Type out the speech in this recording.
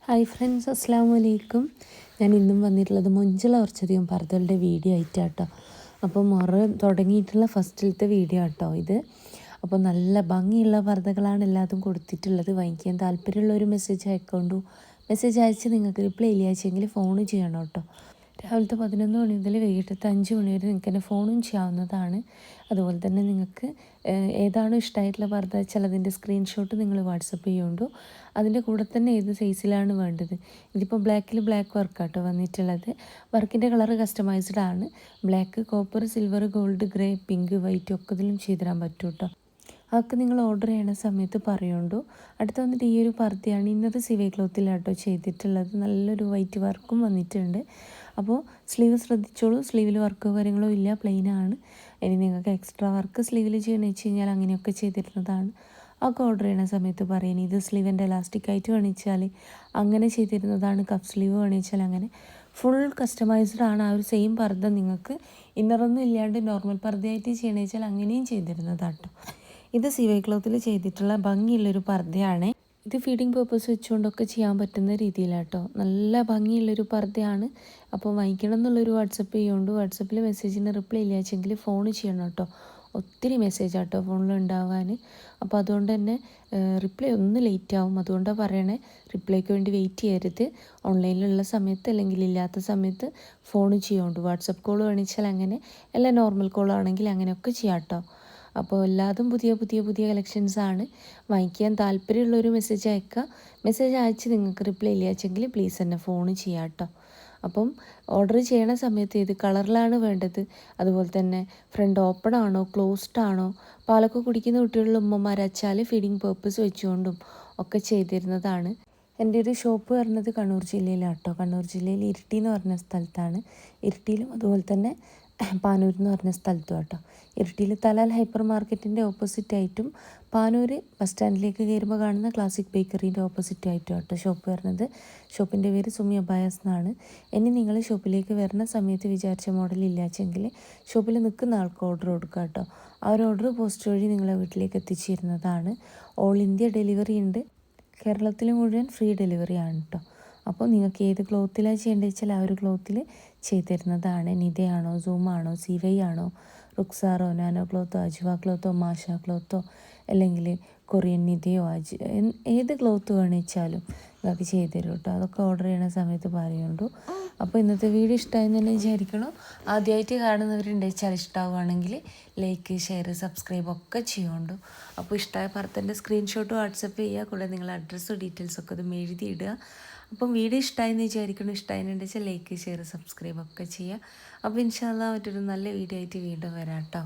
Hi friends, അസ്സാം വലൈക്കും. ഞാൻ ഇന്നും വന്നിട്ടുള്ളത് മൊഞ്ചുള്ള കുറച്ചധികം പർദ്ദകളുടെ വീഡിയോ ആയിട്ടാട്ടോ. അപ്പോൾ തുടങ്ങിയിട്ടുള്ള ഫസ്റ്റിലത്തെ വീഡിയോ ആട്ടോ ഇത്. അപ്പോൾ നല്ല ഭംഗിയുള്ള പർദ്ദകളാണ് എല്ലാതും കൊടുത്തിട്ടുള്ളത്. വാങ്ങിക്കാൻ താല്പര്യമുള്ള ഒരു മെസ്സേജ് അയക്കൊണ്ടു. മെസ്സേജ് അയച്ച് നിങ്ങൾക്ക് റിപ്ലൈ ഇല്ല അയച്ചെങ്കിൽ ഫോൺ ചെയ്യണം കേട്ടോ. രാവിലത്തെ 11 മണി മുതൽ വൈകിട്ടത്തെ 5 മണി വരെ നിങ്ങൾക്ക് എന്നെ ഫോണും ചെയ്യാവുന്നതാണ്. അതുപോലെ തന്നെ നിങ്ങൾക്ക് ഏതാണോ ഇഷ്ടമായിട്ടുള്ള പർദ്ദ വെച്ചാൽ അതിൻ്റെ സ്ക്രീൻഷോട്ട് നിങ്ങൾ വാട്സപ്പ് ചെയ്യുകൊണ്ടു. അതിൻ്റെ കൂടെ തന്നെ ഏത് സൈസിലാണ് വേണ്ടത്. ഇതിപ്പോൾ ബ്ലാക്കിൽ ബ്ലാക്ക് വർക്കാട്ടോ വന്നിട്ടുള്ളത്. വർക്കിൻ്റെ കളർ കസ്റ്റമൈസ്ഡ് ആണ്. Black, copper, silver, gold, grey, pink, white ഒക്കെ ഇതിലും ചെയ്തിടാൻ പറ്റും കേട്ടോ. അതൊക്കെ നിങ്ങൾ ഓർഡർ ചെയ്യണ സമയത്ത് പറയുണ്ടോ. അടുത്ത വന്നിട്ട് ഈ ഒരു പർദ്ദയാണ്. ഇന്നത് സിവൈ ക്ലോത്തിലാട്ടോ ചെയ്തിട്ടുള്ളത്. നല്ലൊരു വൈറ്റ് വർക്കും വന്നിട്ടുണ്ട്. അപ്പോൾ സ്ലീവ് ശ്രദ്ധിച്ചോളൂ. സ്ലീവിൽ വർക്കോ കാര്യങ്ങളോ ഇല്ല, പ്ലെയിൻ ആണ്. ഇനി നിങ്ങൾക്ക് എക്സ്ട്രാ വർക്ക് സ്ലീവിൽ ചെയ്യണമെന്ന് വെച്ച് കഴിഞ്ഞാൽ അങ്ങനെയൊക്കെ ചെയ്തിരുന്നതാണ്. അതൊക്കെ ഓർഡർ ചെയ്യണ സമയത്ത് പറയാൻ. ഇത് സ്ലീവിൻ്റെ എലാസ്റ്റിക് ആയിട്ട് വേണിച്ചാൽ അങ്ങനെ ചെയ്തിരുന്നതാണ്. കഫ് സ്ലീവ് വേണിച്ചാൽ അങ്ങനെ ഫുൾ കസ്റ്റമൈസ്ഡ് ആണ്. ആ ഒരു സെയിം പർദ്ദ നിങ്ങൾക്ക് ഇന്നറൊന്നും ഇല്ലാണ്ട് നോർമൽ പർദ്ദയായിട്ട് ചെയ്യണമെന്ന് വെച്ചാൽ അങ്ങനെയും ചെയ്തിരുന്നതാട്ടോ. ഇത് സിവൈ ക്ലോത്തിൽ ചെയ്തിട്ടുള്ള ഭംഗിയുള്ളൊരു പർദ്ദയാണ്. ഇത് ഫീഡിങ് പേർപ്പസ് വെച്ചുകൊണ്ടൊക്കെ ചെയ്യാൻ പറ്റുന്ന രീതിയിലാട്ടോ. നല്ല ഭംഗിയുള്ളൊരു പർദ്ദയാണ്. അപ്പോൾ വാങ്ങിക്കണം എന്നുള്ളൊരു വാട്സപ്പ് ചെയ്യുകൊണ്ട് വാട്സപ്പിൽ മെസ്സേജിന് റിപ്ലൈ ഇല്ല വെച്ചെങ്കിൽ ഫോൺ ചെയ്യണം കേട്ടോ. ഒത്തിരി മെസ്സേജ് ആട്ടോ ഫോണിൽ ഉണ്ടാവാൻ. അപ്പോൾ അതുകൊണ്ട് തന്നെ റിപ്ലൈ ഒന്ന് ലേറ്റ് ആവും. അതുകൊണ്ടാണ് പറയണേ, റിപ്ലൈക്ക് വേണ്ടി വെയിറ്റ് ചെയ്യരുത്. ഓൺലൈനിലുള്ള സമയത്ത് അല്ലെങ്കിൽ ഇല്ലാത്ത സമയത്ത് ഫോൺ ചെയ്യുകൊണ്ട്. വാട്സപ്പ് കോൾ വേണിച്ചാൽ അങ്ങനെ, അല്ല നോർമൽ കോൾ ആണെങ്കിൽ അങ്ങനെയൊക്കെ ചെയ്യാം കേട്ടോ. അപ്പോൾ എല്ലാതും പുതിയ കളക്ഷൻസാണ്. വാങ്ങിക്കാൻ താല്പര്യമുള്ളൊരു മെസ്സേജ് അയക്കുക. മെസ്സേജ് അയച്ച് നിങ്ങൾക്ക് റിപ്ലൈ ഇല്ല വെച്ചെങ്കിൽ പ്ലീസ് എന്നെ ഫോൺ ചെയ്യാം കേട്ടോ. അപ്പം ഓർഡർ ചെയ്യണ സമയത്ത് ഏത് കളറിലാണ് വേണ്ടത്, അതുപോലെ തന്നെ ഫ്രണ്ട് ഓപ്പൺ ആണോ ക്ലോസ്ഡ് ആണോ, പാലൊക്കെ കുടിക്കുന്ന കുട്ടികളുടെ ഉമ്മമാരച്ചാൽ ഫീഡിങ് പേർപ്പസ് വെച്ചുകൊണ്ടും ഒക്കെ ചെയ്തിരുന്നതാണ്. എൻ്റെ ഒരു ഷോപ്പ് വരുന്നത് കണ്ണൂർ ജില്ലയിലാട്ടോ. കണ്ണൂർ ജില്ലയിൽ ഇരിട്ടി എന്ന് പറഞ്ഞ സ്ഥലത്താണ്. ഇരിട്ടിയിലും അതുപോലെ തന്നെ പാനൂർ എന്ന് പറഞ്ഞ സ്ഥലത്തും കേട്ടോ. ഇരിട്ടിയിൽ തലാൽ ഹൈപ്പർ മാർക്കറ്റിൻ്റെ ഓപ്പോസിറ്റായിട്ടും പാനൂർ ബസ് സ്റ്റാൻഡിലേക്ക് കയറുമ്പോൾ കാണുന്ന ക്ലാസിക് ബേക്കറീൻ്റെ ഓപ്പോസിറ്റായിട്ടും കേട്ടോ ഷോപ്പ് വരുന്നത്. ഷോപ്പിൻ്റെ പേര് സുമി അബായസ് എന്നാണ്. ഇനി നിങ്ങൾ ഷോപ്പിലേക്ക് വരുന്ന സമയത്ത് വിചാരിച്ച മോഡൽ ഇല്ലാച്ചെങ്കിൽ ഷോപ്പിൽ നിൽക്കുന്ന ആൾക്ക് ഓർഡർ കൊടുക്കുക കേട്ടോ. ആ ഒരു ഓർഡർ പോസ്റ്റ് വഴി നിങ്ങളെ വീട്ടിലേക്ക് എത്തിച്ചേരുന്നതാണ്. ഓൾ ഇന്ത്യ ഡെലിവറി ഉണ്ട്. കേരളത്തിൽ മുഴുവൻ ഫ്രീ ഡെലിവറി ആണ് കേട്ടോ. അപ്പോൾ നിങ്ങൾക്ക് ഏത് ക്ലോത്തിലാണ് ചെയ്യേണ്ടത് വെച്ചാൽ ആ ഒരു ക്ലോത്തിൽ ചെയ്തിരുന്നതാണ്. നിതയാണോ, സൂമാണോ, സിവൈ ആണോ, റുക്സാറോ, നാനോ ക്ലോത്തോ, അജ്വ ക്ലോത്തോ, മാഷ ക്ലോത്തോ, അല്ലെങ്കിൽ കൊറിയൻ നിതയോ, ഏത് ക്ലോത്ത് വേണിച്ചാലും നിങ്ങൾക്ക് ചെയ്തു തരും കേട്ടോ. അതൊക്കെ ഓർഡർ ചെയ്യണ സമയത്ത് പറയുന്നുണ്ടു. അപ്പോൾ ഇന്നത്തെ വീഡിയോ ഇഷ്ടമായെന്ന് തന്നെ വിചാരിക്കണം. ആദ്യമായിട്ട് കാണുന്നവരുണ്ട് വെച്ചാൽ ഇഷ്ടമാവുകയാണെങ്കിൽ ലൈക്ക്, ഷെയർ, സബ്സ്ക്രൈബ് ഒക്കെ ചെയ്യുന്നുണ്ടു. അപ്പോൾ ഇഷ്ടമായ പർദ്ദൻ്റെ സ്ക്രീൻഷോട്ട് വാട്സപ്പ് ചെയ്യുക. കൂടെ നിങ്ങളുടെ അഡ്രസ്സും ഡീറ്റെയിൽസൊക്കെ ഒന്ന് എഴുതി ഇടുക. അപ്പം വീഡിയോ ഇഷ്ടമായെന്ന് വിചാരിക്കണം. ഇഷ്ടമായെന്ന് വെച്ചാൽ ലൈക്ക്, ഷെയർ, സബ്സ്ക്രൈബ് ഒക്കെ ചെയ്യുക. അപ്പോൾ ഇൻഷാ അല്ലാഹ് മറ്റൊരു നല്ല വീഡിയോ ആയിട്ട് വീണ്ടും വരാം കേട്ടോ.